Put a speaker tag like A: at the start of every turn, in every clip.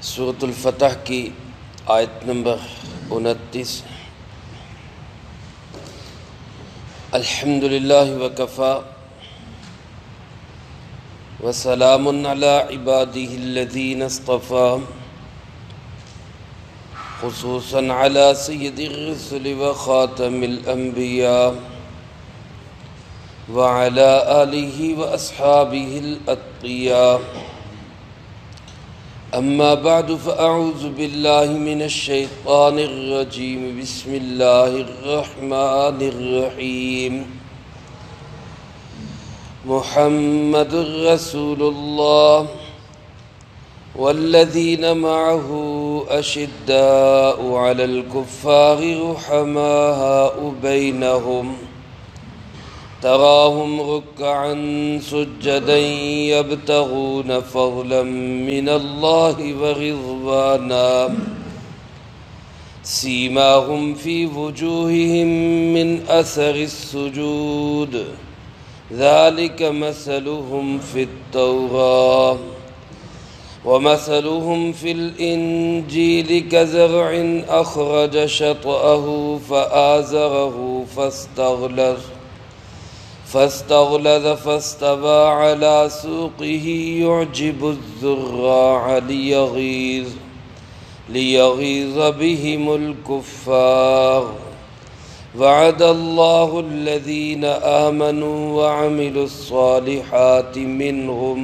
A: سورۃ الفتح کی آیت نمبر 29۔ الحمدللہ وکفی وسلام علی عبادہ الذین اصطفی، خصوصا علی سید الرسل وخاتم الانبیاء وعلی آلہ واصحابہ الاتقیاء۔ اما بعد فاعوذ باللہ من الشیطان الرجیم، بسم اللہ الرحمن الرحیم۔ محمد رسول اللہ والذین معہ اشداء علی الکفار رحماء بینہم، تراہم رکعا سجدا یبتغون فضلا من اللہ ورضوانا، سیماہم فی وجوہہم من اثر السجود، ذلک مثلہم فی التوراۃ ومثلہم فی الانجیل کزرع اخرج شطأہ فآزرہ فاستغلظ فاستوى على سوقه يعجب الزراع ليغيظ بهم الكفار، وعد الله الذين آمنوا وعملوا الصالحات منهم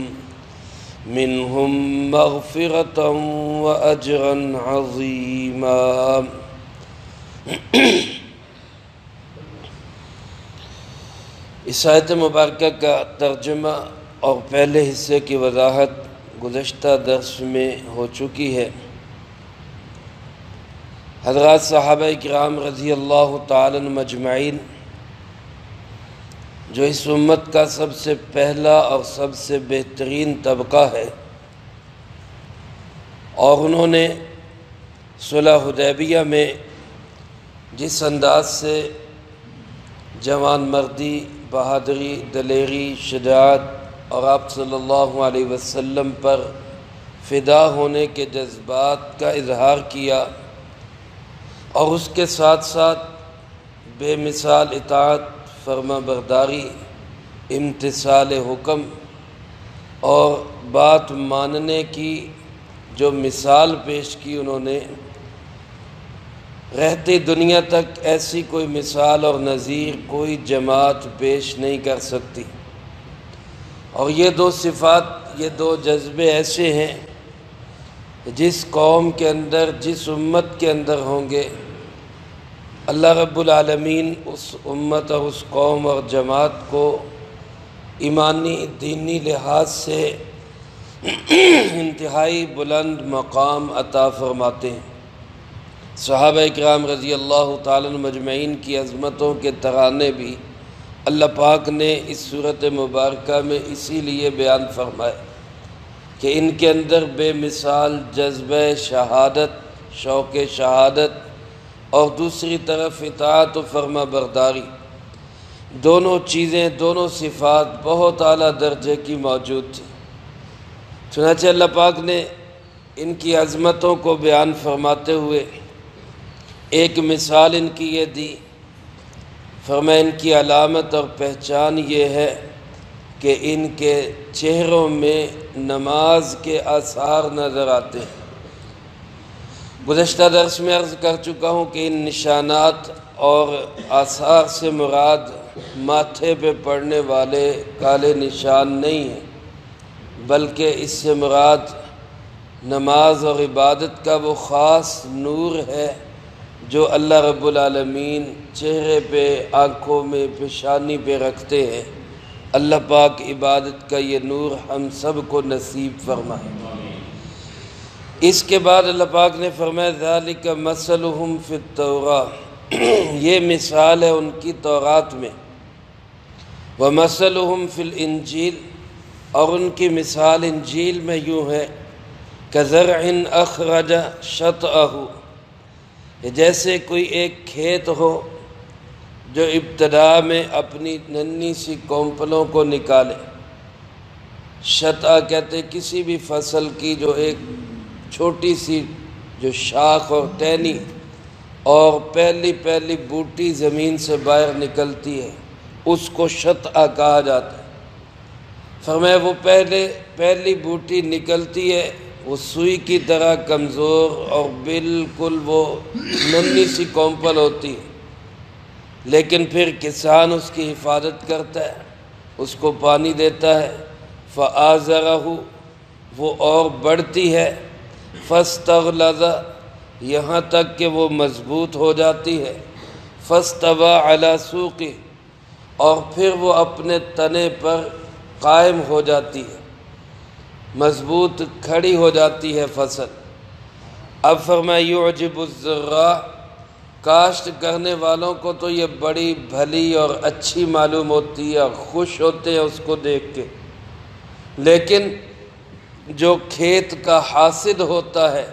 A: مغفرة وأجرا عظيما۔ اس آیت مبارکہ کا ترجمہ اور پہلے حصے کی وضاحت گزشتہ درس میں ہو چکی ہے۔ حضرات صحابہ کرام رضی اللہ تعالی عنہم اجمعین، جو اس امت کا سب سے پہلا اور سب سے بہترین طبقہ ہے، اور انہوں نے صلح حدیبیہ میں جس انداز سے جوان مردی، بہادری، دلیری، شجاعت اور آپ صلی اللہ علیہ وسلم پر فدا ہونے کے جذبات کا اظہار کیا، اور اس کے ساتھ ساتھ بے مثال اطاعت، فرما برداری، امتثال حکم اور بات ماننے کی جو مثال پیش کی انہوں نے، رہتی دنیا تک ایسی کوئی مثال اور نظیر کوئی جماعت پیش نہیں کر سکتی۔ اور یہ دو صفات، یہ دو جذبے ایسے ہیں جس قوم کے اندر، جس امت کے اندر ہوں گے، اللہ رب العالمین اس امت اور اس قوم اور جماعت کو ایمانی دینی لحاظ سے انتہائی بلند مقام عطا فرماتے ہیں۔ صحابہ کرام رضی اللہ تعالیٰ عنہم اجمعین کی عظمتوں کے ترانے بھی اللہ پاک نے اس صورت مبارکہ میں اسی لیے بیان فرمائے کہ ان کے اندر بے مثال جذبہ شہادت، شوق شہادت، اور دوسری طرف اطاعت و فرما برداری، دونوں چیزیں، دونوں صفات بہت اعلیٰ درجے کی موجود تھیں۔ چنانچہ اللہ پاک نے ان کی عظمتوں کو بیان فرماتے ہوئے ایک مثال ان کی یہ دی، فرمایا ان کی علامت اور پہچان یہ ہے کہ ان کے چہروں میں نماز کے آثار نظر آتے ہیں۔ گزشتہ درس میں عرض کر چکا ہوں کہ ان نشانات اور آثار سے مراد ماتھے پہ پڑنے والے کالے نشان نہیں ہیں، بلکہ اس سے مراد نماز اور عبادت کا وہ خاص نور ہے جو اللہ رب العالمین چہرے پہ، آنکھوں میں، پیشانی پہ رکھتے ہیں۔ اللہ پاک عبادت کا یہ نور ہم سب کو نصیب فرمائے۔ اس کے بعد اللہ پاک نے فرمایا ذالک مثلہم فی التوراۃ، یہ مثال ہے ان کی تورات میں، ومثلہم فی الانجیل، اور ان کی مثال انجیل میں یوں ہے کزرع اخرج شطأہ، جیسے کوئی ایک کھیت ہو جو ابتدا میں اپنی ننھی سی کونپلوں کو نکالے، شطأ کہتے کسی بھی فصل کی جو ایک چھوٹی سی جو شاخ اور ٹہنی اور پہلی بوٹی زمین سے باہر نکلتی ہے اس کو شطأ کہا جاتا ہے۔ فرمایا وہ پہلی بوٹی نکلتی ہے، وہ سوئی کی طرح کمزور اور بالکل وہ ننھی سی کومپل ہوتی ہے، لیکن پھر کسان اس کی حفاظت کرتا ہے، اس کو پانی دیتا ہے، فآزرہ وہ اور بڑھتی ہے، فاستغلظ یہاں تک کہ وہ مضبوط ہو جاتی ہے، فاستوى علی سوقہ اور پھر وہ اپنے تنے پر قائم ہو جاتی ہے، مضبوط کھڑی ہو جاتی ہے فصل۔ اب فرمایا یعجب الزراع، کاشت کرنے والوں کو تو یہ بڑی بھلی اور اچھی معلوم ہوتی ہے اور خوش ہوتے ہیں اس کو دیکھ کے، لیکن جو کھیت کا حاسد ہوتا ہے،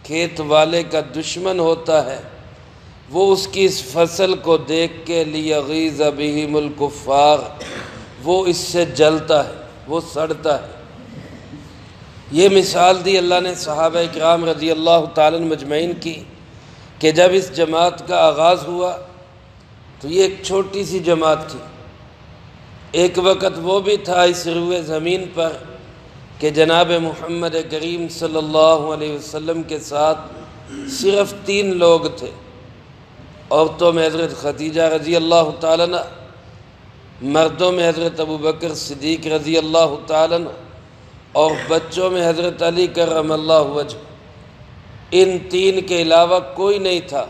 A: کھیت والے کا دشمن ہوتا ہے، وہ اس کی اس فصل کو دیکھ کے لیغیظ بہم الکفار، وہ اس سے جلتا ہے، وہ سڑتا ہے۔ یہ مثال دی اللہ نے صحابہ کرام رضی اللہ تعالیٰ مجمعین کی کہ جب اس جماعت کا آغاز ہوا تو یہ ایک چھوٹی سی جماعت تھی۔ ایک وقت وہ بھی تھا اس روئے زمین پر کہ جناب محمد کریم صلی اللہ علیہ وسلم کے ساتھ صرف 3 لوگ تھے، عورتوں میں حضرت خدیجہ رضی اللہ تعالیٰ عنہ، مردوں میں حضرت ابوبکر صدیق رضی اللہ تعالیٰ عنہ، اور بچوں میں حضرت علی کرم اللہ وجہ۔ ان 3 کے علاوہ کوئی نہیں تھا۔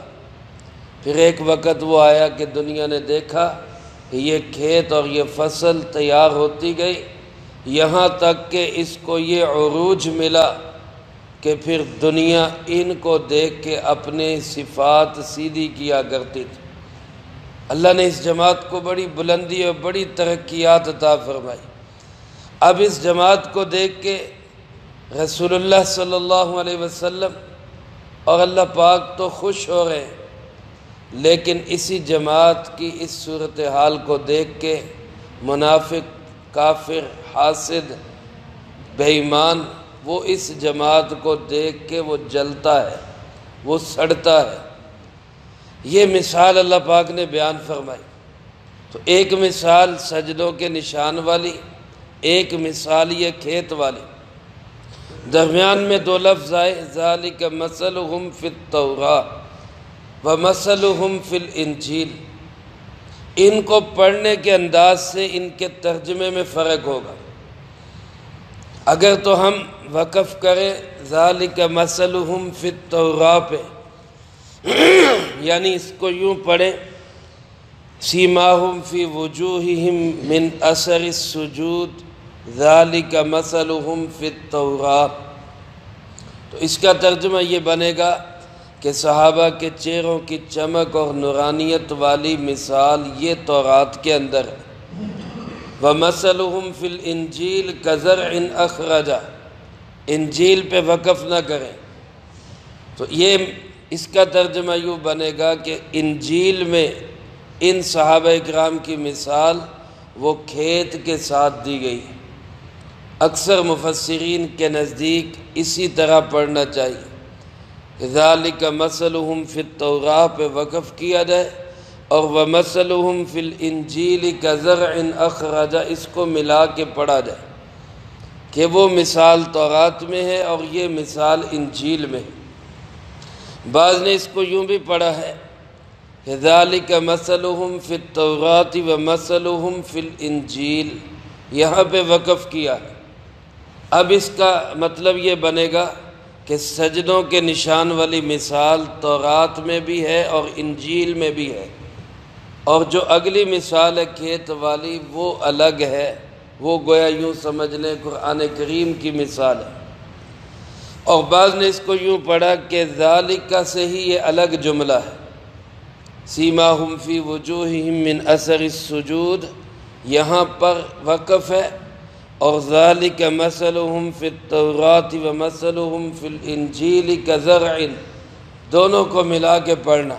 A: پھر ایک وقت وہ آیا کہ دنیا نے دیکھا کہ یہ کھیت اور یہ فصل تیار ہوتی گئی، یہاں تک کہ اس کو یہ عروج ملا کہ پھر دنیا ان کو دیکھ کے اپنے صفات سیدھی کیا کرتی تھی۔ اللہ نے اس جماعت کو بڑی بلندی اور بڑی ترقیات عطا فرمائی۔ اب اس جماعت کو دیکھ کے رسول اللہ صلی اللہ علیہ وسلم اور اللہ پاک تو خوش ہو رہے ہیں، لیکن اسی جماعت کی اس صورتحال کو دیکھ کے منافق، کافر، حاسد، بے ایمان، وہ اس جماعت کو دیکھ کے وہ جلتا ہے، وہ سڑتا ہے۔ یہ مثال اللہ پاک نے بیان فرمائی۔ تو ایک مثال سجدوں کے نشان والی، ایک مثال یہ کھیت والی، درمیان میں 2 لفظ آئے، ذالک مثلہم فی التوراۃ ومثلہم فی الانجیل۔ ان کو پڑھنے کے انداز سے ان کے ترجمے میں فرق ہوگا۔ اگر تو ہم وقف کریں ذالک مثلہم فی التوراۃ پہ، یعنی اس کو یوں پڑھیں سیماہم فی وجوہہم من اثر السجود ذالک مثلہم فی التوراۃ، تو اس کا ترجمہ یہ بنے گا کہ صحابہ کے چہروں کی چمک اور نورانیت والی مثال یہ تورات کے اندر ہے۔ وَمَثَلُهُمْ فِي الْإِنْجِيلِ كَزَرْعٍ أَخْرَجَ، انجیل پہ وقف نہ کریں، تو یہ اس کا ترجمہ یوں بنے گا کہ انجیل میں ان صحابہ اکرام کی مثال وہ کھیت کے ساتھ دی گئی۔ اکثر مفسرین کے نزدیک اسی طرح پڑھنا چاہیے، ذالک مثلہم فی التوراۃ پہ وقف کیا جائے اور ومثلہم فی الانجیل کزرع اخرج اس کو ملا کے پڑھا جائے کہ وہ مثال تورات میں ہے اور یہ مثال انجیل میں ہے۔ بعض نے اس کو یوں بھی پڑھا ہے کہ ذالک مثلہم فی التوراۃ ومثلہم فی الانجیل، یہاں پہ وقف کیا ہے۔ اب اس کا مطلب یہ بنے گا کہ سجدوں کے نشان والی مثال تورات میں بھی ہے اور انجیل میں بھی ہے، اور جو اگلی مثال ہے کھیت والی وہ الگ ہے، وہ گویا یوں سمجھ لیں قرآن کریم کی مثال ہے۔ اور بعض نے اس کو یوں پڑھا کہ ذالک سے ہی یہ الگ جملہ ہے، سیماہم فی وجوہہم من اثر السجود، یہاں پر وقف ہے، اور ذالک مثلہم فی التوراۃ ومثلہم فی الانجیل کزرع، دونوں کو ملا کے پڑھنا۔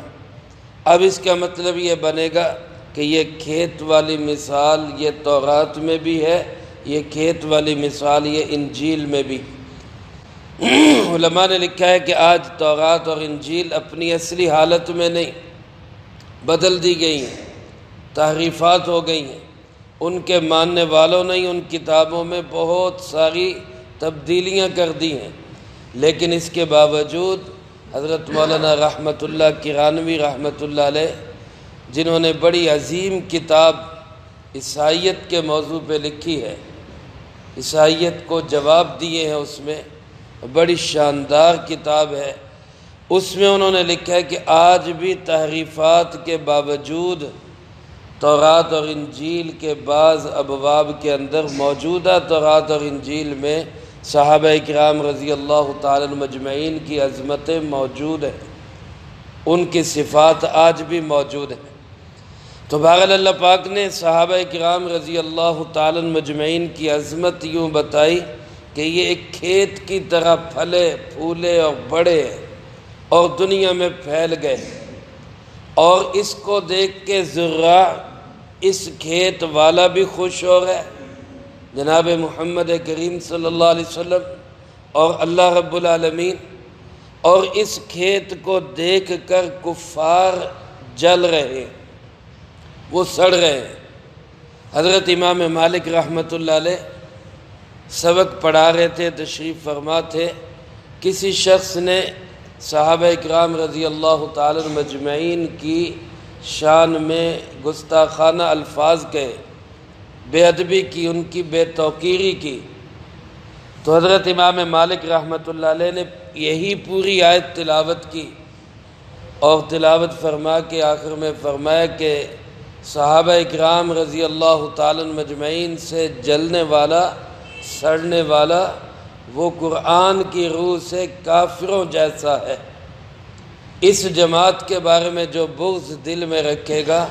A: اب اس کا مطلب یہ بنے گا کہ یہ کھیت والی مثال یہ تورات میں بھی ہے، یہ کھیت والی مثال یہ انجیل میں بھی۔ علماء نے لکھا ہے کہ آج تورات اور انجیل اپنی اصلی حالت میں نہیں، بدل دی گئی ہیں، تحریفات ہو گئی ہیں، ان کے ماننے والوں نے ان کتابوں میں بہت ساری تبدیلیاں کر دی ہیں، لیکن اس کے باوجود حضرت مولانا رحمۃ اللہ کرانوی رحمۃ اللہ علیہ، جنہوں نے بڑی عظیم کتاب عیسائیت کے موضوع پہ لکھی ہے، عیسائیت کو جواب دیے ہیں، اس میں بڑی شاندار کتاب ہے، اس میں انہوں نے لکھا ہے کہ آج بھی تحریفات کے باوجود تورات اور انجیل کے بعض ابواب کے اندر موجودہ تورات اور انجیل میں صحابہ اکرام رضی اللہ تعالی مجمعین کی عظمتیں موجود ہیں، ان کی صفات آج بھی موجود ہیں۔ تو بہرحال اللہ پاک نے صحابہ اکرام رضی اللہ تعالی مجمعین کی عظمت یوں بتائی کہ یہ ایک کھیت کی طرح پھلے پھولے اور بڑے اور دنیا میں پھیل گئے، اور اس کو دیکھ کے زرع اس کھیت والا بھی خوش ہو گئے، جناب محمد کریم صلی اللہ علیہ وسلم اور اللہ رب العالمین، اور اس کھیت کو دیکھ کر کفار جل رہے ہیں، وہ سڑ رہے ہیں۔ حضرت امام مالک رحمۃ اللہ علیہ سبق پڑھا رہے تھے، تشریف فرما تھے، کسی شخص نے صحابہ اکرام رضی اللہ تعالی مجمعین کی شان میں گستاخانہ الفاظ کہے، بے ادبی کی، ان کی بے توقیری کی، تو حضرت امام مالک رحمۃ اللہ علیہ نے یہی پوری آیت تلاوت کی، اور تلاوت فرما کے آخر میں فرمایا کہ صحابہ اکرام رضی اللہ تعالی مجمعین سے جلنے والا، سڑنے والا، وہ قرآن کی روح سے کافروں جیسا ہے۔ اس جماعت کے بارے میں جو بغض دل میں رکھے گا،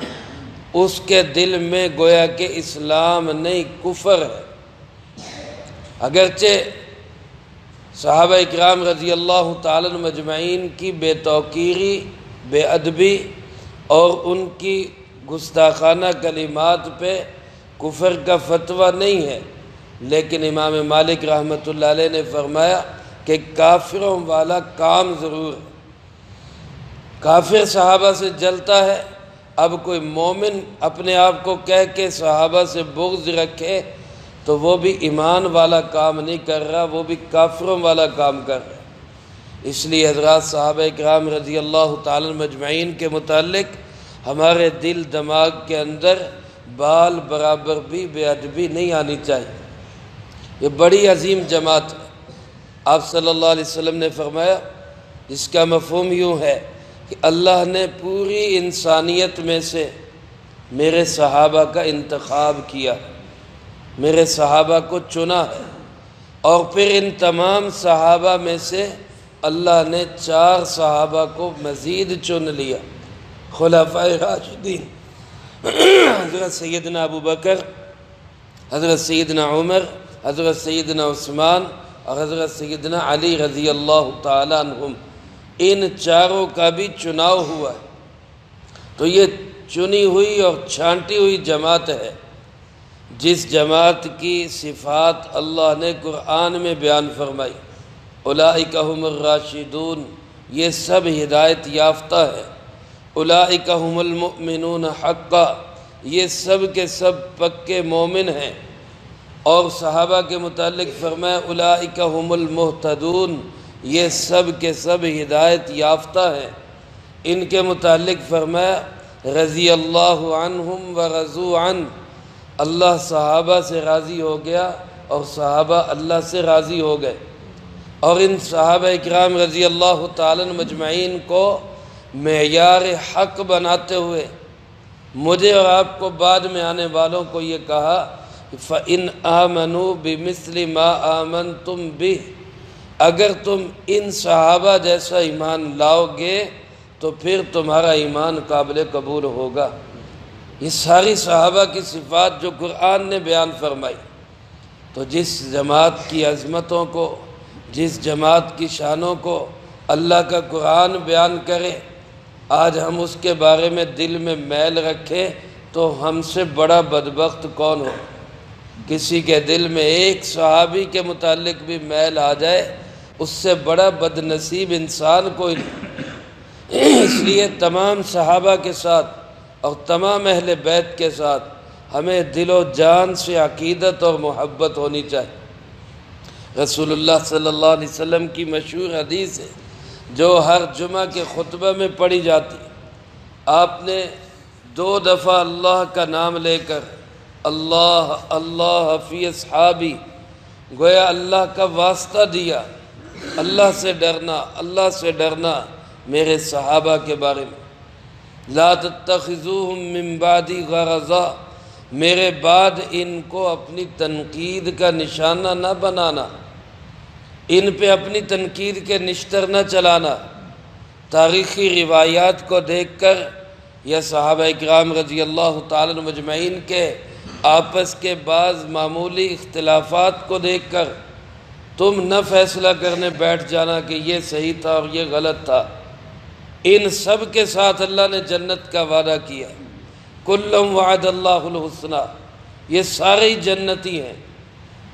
A: اس کے دل میں گویا کہ اسلام نہیں کفر ہے۔ اگرچہ صحابہ اکرام رضی اللہ تعالی مجمعین کی بے توقیری، بے ادبی اور ان کی گستاخانہ کلمات پہ کفر کا فتویٰ نہیں ہے، لیکن امام مالک رحمۃ اللہ علیہ نے فرمایا کہ کافروں والا کام ضرور ہے۔ کافر صحابہ سے جلتا ہے، اب کوئی مومن اپنے آپ کو کہہ کے صحابہ سے بغض رکھے تو وہ بھی ایمان والا کام نہیں کر رہا، وہ بھی کافروں والا کام کر رہا ہے۔ اس لیے حضرات صحابہ اکرام رضی اللہ تعالی مجمعین کے متعلق ہمارے دل دماغ کے اندر بال برابر بھی بے ادبی نہیں آنی چاہیے۔ یہ بڑی عظیم جماعت ہے۔ آپ صلی اللہ علیہ وسلم نے فرمایا، جس کا مفہوم یوں ہے کہ اللہ نے پوری انسانیت میں سے میرے صحابہ کا انتخاب کیا، میرے صحابہ کو چنا ہے، اور پھر ان تمام صحابہ میں سے اللہ نے 4 صحابہ کو مزید چن لیا، خلفائے راشدین، حضرت سیدنا ابو بکر، حضرت سیدنا عمر، حضرت سیدنا عثمان اور حضرت سیدنا علی رضی اللہ تعالی عنہم، ان 4 کا بھی چناؤ ہوا ہے۔ تو یہ چنی ہوئی اور چھانٹی ہوئی جماعت ہے، جس جماعت کی صفات اللہ نے قرآن میں بیان فرمائی، اولئک ھم الراشدون، یہ سب ہدایت یافتہ ہے، اولئک ھم المؤمنون حقا، یہ سب کے سب پکے مومن ہیں، اور صحابہ کے متعلق فرمایا اولئک ھم المہتدون، یہ سب کے سب ہدایت یافتہ ہیں۔ ان کے متعلق فرمایا رضی اللہ عنہم ورضوا عنہ، اللہ صحابہ سے راضی ہو گیا اور صحابہ اللہ سے راضی ہو گئے۔ اور ان صحابہ اکرام رضی اللہ تعالی مجمعین کو معیار حق بناتے ہوئے مجھے اور آپ کو بعد میں آنے والوں کو یہ کہا فَإِنْ آمَنُوا بِمِثْلِ مَا آمَنْتُمْ بِهِ، اگر تم ان صحابہ جیسا ایمان لاؤ گے تو پھر تمہارا ایمان قابل قبول ہوگا۔ یہ ساری صحابہ کی صفات جو قرآن نے بیان فرمائی، تو جس جماعت کی عظمتوں کو، جس جماعت کی شانوں کو اللہ کا قرآن بیان کرے، آج ہم اس کے بارے میں دل میں میل رکھیں تو ہم سے بڑا بدبخت کون ہو۔ کسی کے دل میں ایک صحابی کے متعلق بھی میل آ جائے اس سے بڑا بد نصیب انسان کوئی نہیں۔ اس لیے تمام صحابہ کے ساتھ اور تمام اہل بیت کے ساتھ ہمیں دل و جان سے عقیدت اور محبت ہونی چاہیے۔ رسول اللہ صلی اللہ علیہ وسلم کی مشہور حدیث ہے جو ہر جمعہ کے خطبہ میں پڑھی جاتی۔ آپ نے 2 دفعہ اللہ کا نام لے کر اللہ اللہ فی اصحابی، گویا اللہ کا واسطہ دیا، اللہ سے ڈرنا میرے صحابہ کے بارے میں۔ لا تتخذوہم من بعدی غرضا، میرے بعد ان کو اپنی تنقید کا نشانہ نہ بنانا، ان پہ اپنی تنقید کے نشتر نہ چلانا۔ تاریخی روایات کو دیکھ کر یا صحابہ اکرام رضی اللہ تعالیٰ عنہ مجمعین کے آپس کے بعض معمولی اختلافات کو دیکھ کر تم نہ فیصلہ کرنے بیٹھ جانا کہ یہ صحیح تھا اور یہ غلط تھا۔ ان سب کے ساتھ اللہ نے جنت کا وعدہ کیا، کلم وعد اللہ الحسنی، یہ سارے جنتی ہیں،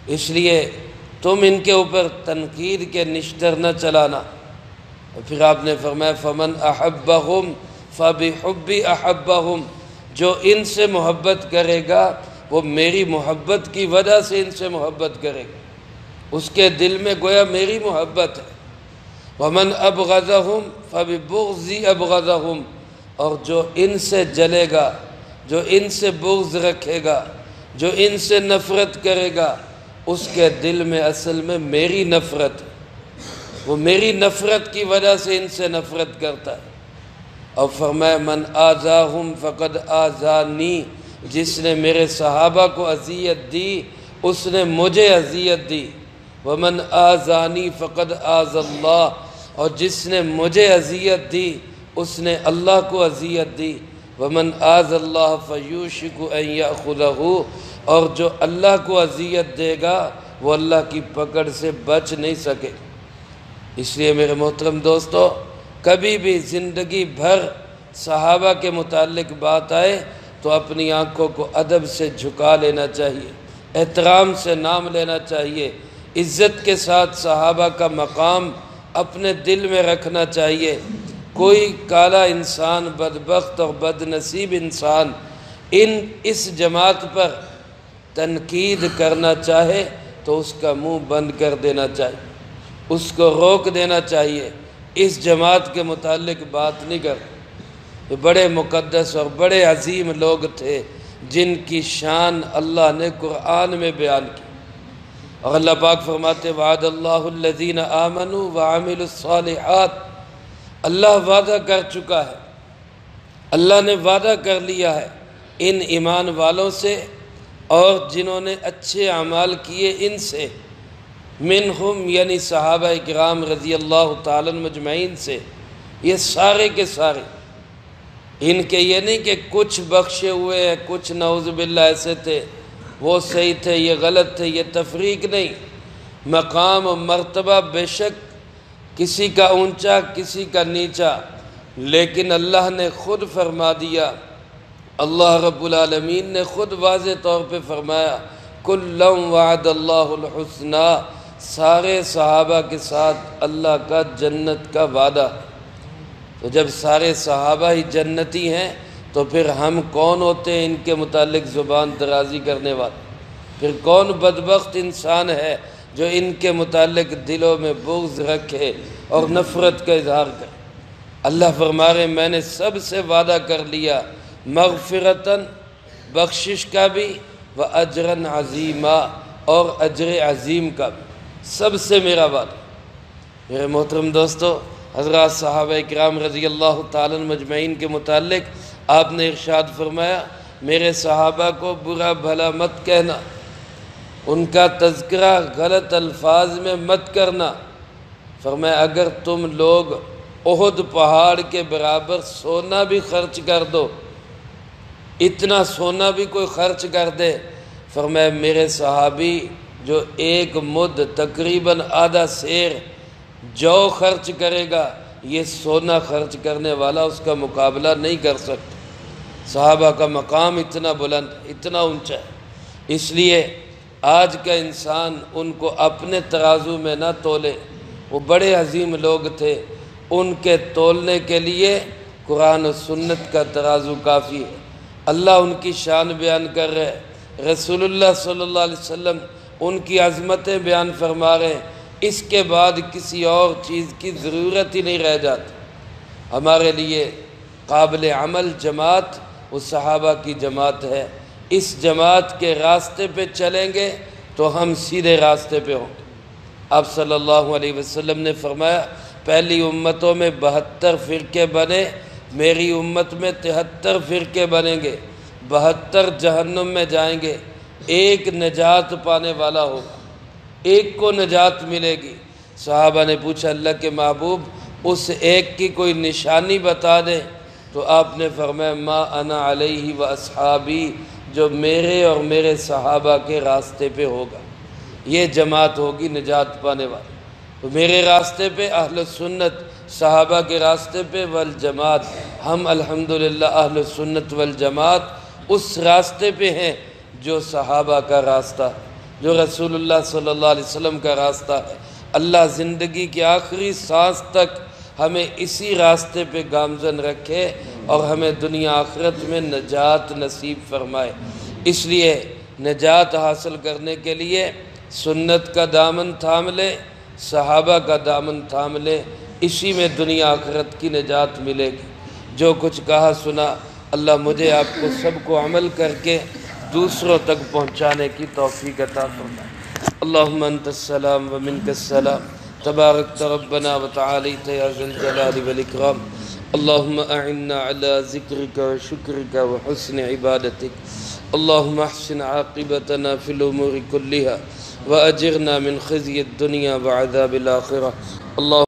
A: اس لیے تم ان کے اوپر تنقید کے نشتر نہ چلانا۔ پھر آپ نے فرمایا فمن احبہم فبحبی احبہم، جو ان سے محبت کرے گا وہ میری محبت کی وجہ سے ان سے محبت کرے گا، اس کے دل میں گویا میری محبت ہے۔ ومن ابغضہم فببغضی ابغضہم، اور جو ان سے جلے گا، جو ان سے بغض رکھے گا، جو ان سے نفرت کرے گا، اس کے دل میں اصل میں میری نفرت ہے، وہ میری نفرت کی وجہ سے ان سے نفرت کرتا ہے۔ اور فرمایا من آذاہم فقد آذانی، جس نے میرے صحابہ کو اذیت دی اس نے مجھے اذیت دی۔ ومن آذانی فقد آذى اللہ، اور جس نے مجھے اذیت دی اس نے اللہ کو اذیت دی۔ ومن آذى اللہ فیوشک ان یأخذہ، اور جو اللہ کو اذیت دے گا وہ اللہ کی پکڑ سے بچ نہیں سکے۔ اس لیے میرے محترم دوستو، کبھی بھی زندگی بھر صحابہ کے متعلق بات آئے تو اپنی آنکھوں کو ادب سے جھکا لینا چاہیے، احترام سے نام لینا چاہیے، عزت کے ساتھ صحابہ کا مقام اپنے دل میں رکھنا چاہیے۔ کوئی کالا انسان، بدبخت اور بد نصیب انسان اس جماعت پر تنقید کرنا چاہے تو اس کا منہ بند کر دینا چاہیے، اس کو روک دینا چاہیے، اس جماعت کے متعلق بات نہیں کر۔ یہ بڑے مقدس اور بڑے عظیم لوگ تھے جن کی شان اللہ نے قرآن میں بیان کی، اور اللہ پاک فرماتے وعد اللہ الذین آمنوا وعملوا الصالحات، اللہ وعدہ کر چکا ہے، اللہ نے وعدہ کر لیا ہے ان ایمان والوں سے اور جنہوں نے اچھے اعمال کیے ان سے، منہم یعنی صحابہ اکرام رضی اللہ تعالیٰ مجمعین سے، یہ سارے کے سارے، ان کے یہ نہیں کہ کچھ بخشے ہوئے ہیں، کچھ نعوذ باللہ ایسے تھے، وہ صحیح تھے یہ غلط تھے، یہ تفریق نہیں۔ مقام و مرتبہ بے شک کسی کا اونچا کسی کا نیچا، لیکن اللہ نے خود فرما دیا، اللہ رب العالمین نے خود واضح طور پہ فرمایا کُلًّا وعد اللہ الحسنی، سارے صحابہ کے ساتھ اللہ کا جنت کا وعدہ۔ تو جب سارے صحابہ ہی جنتی ہیں تو پھر ہم کون ہوتے ہیں ان کے متعلق زبان درازی کرنے والے؟ پھر کون بدبخت انسان ہے جو ان کے متعلق دلوں میں بغض رکھے اور نفرت کا اظہار کرے؟ اللہ فرما رہے میں نے سب سے وعدہ کر لیا، مغفرتاً بخشش کا بھی، وَأَجْرًا عَظِيمًا اور اجر عظیم کا بھی، سب سے میرا وعدہ۔ میرے محترم دوستو، حضرات صحابہ اکرام رضی اللہ تعالیٰ مجمعین کے متعلق آپ نے ارشاد فرمایا میرے صحابہ کو برا بھلا مت کہنا، ان کا تذکرہ غلط الفاظ میں مت کرنا۔ فرمایا اگر تم لوگ احد پہاڑ کے برابر سونا بھی خرچ کر دو، اتنا سونا بھی کوئی خرچ کر دے، فرمایا میرے صحابی جو ایک مد تقریباً آدھا سیر جو خرچ کرے گا، یہ سونا خرچ کرنے والا اس کا مقابلہ نہیں کر سکتا۔ صحابہ کا مقام اتنا بلند، اتنا اونچا ہے، اس لیے آج کا انسان ان کو اپنے ترازو میں نہ تولے، وہ بڑے عظیم لوگ تھے، ان کے تولنے کے لیے قرآن و سنت کا ترازو کافی ہے۔ اللہ ان کی شان بیان کر رہے، رسول اللہ صلی اللہ علیہ وسلم ان کی عظمتیں بیان فرما رہے ہیں، اس کے بعد کسی اور چیز کی ضرورت ہی نہیں رہ جاتی۔ ہمارے لیے قابل عمل جماعت وہ صحابہ کی جماعت ہے۔ اس جماعت کے راستے پہ چلیں گے تو ہم سیدھے راستے پہ ہوں گے۔ آپ صلی اللہ علیہ وسلم نے فرمایا پہلی امتوں میں 72 فرقے بنے، میری امت میں 73 فرقے بنیں گے، 72 جہنم میں جائیں گے، ایک نجات پانے والا ہوگا، ایک کو نجات ملے گی۔ صحابہ نے پوچھا اللہ کے محبوب اس ایک کی کوئی نشانی بتا دیں، تو آپ نے فرمایا ما انا علیہ و اصحابی، جو میرے اور میرے صحابہ کے راستے پہ ہوگا، یہ جماعت ہوگی نجات پانے والی۔ تو میرے راستے پہ اہل سنت، صحابہ کے راستے پہ والجماعت، ہم الحمدللہ اہل سنت والجماعت اس راستے پہ ہیں جو صحابہ کا راستہ، جو رسول اللہ صلی اللہ علیہ وسلم کا راستہ ہے۔ اللہ زندگی کی آخری سانس تک ہمیں اسی راستے پہ گامزن رکھے اور ہمیں دنیا آخرت میں نجات نصیب فرمائے۔ اس لیے نجات حاصل کرنے کے لیے سنت کا دامن تھام لے، صحابہ کا دامن تھام لے، اسی میں دنیا آخرت کی نجات ملے گی۔ جو کچھ کہا سنا اللہ مجھے آپ کو سب کو عمل کر کے دوسروں تک پہنچانے کی توفیق عطا فرمائے۔ اللہم انت السلام ومنک السلام، تبارکت ربنا وتعالیت یا ذی الجلال والاکرام۔ اللہم اعنا علی ذکرک وشکرک وحسن عبادتک۔ اللہم احسن عاقبتنا فی الامور کلها واجرنا من خزي الدنيا وعذاب الآخرة۔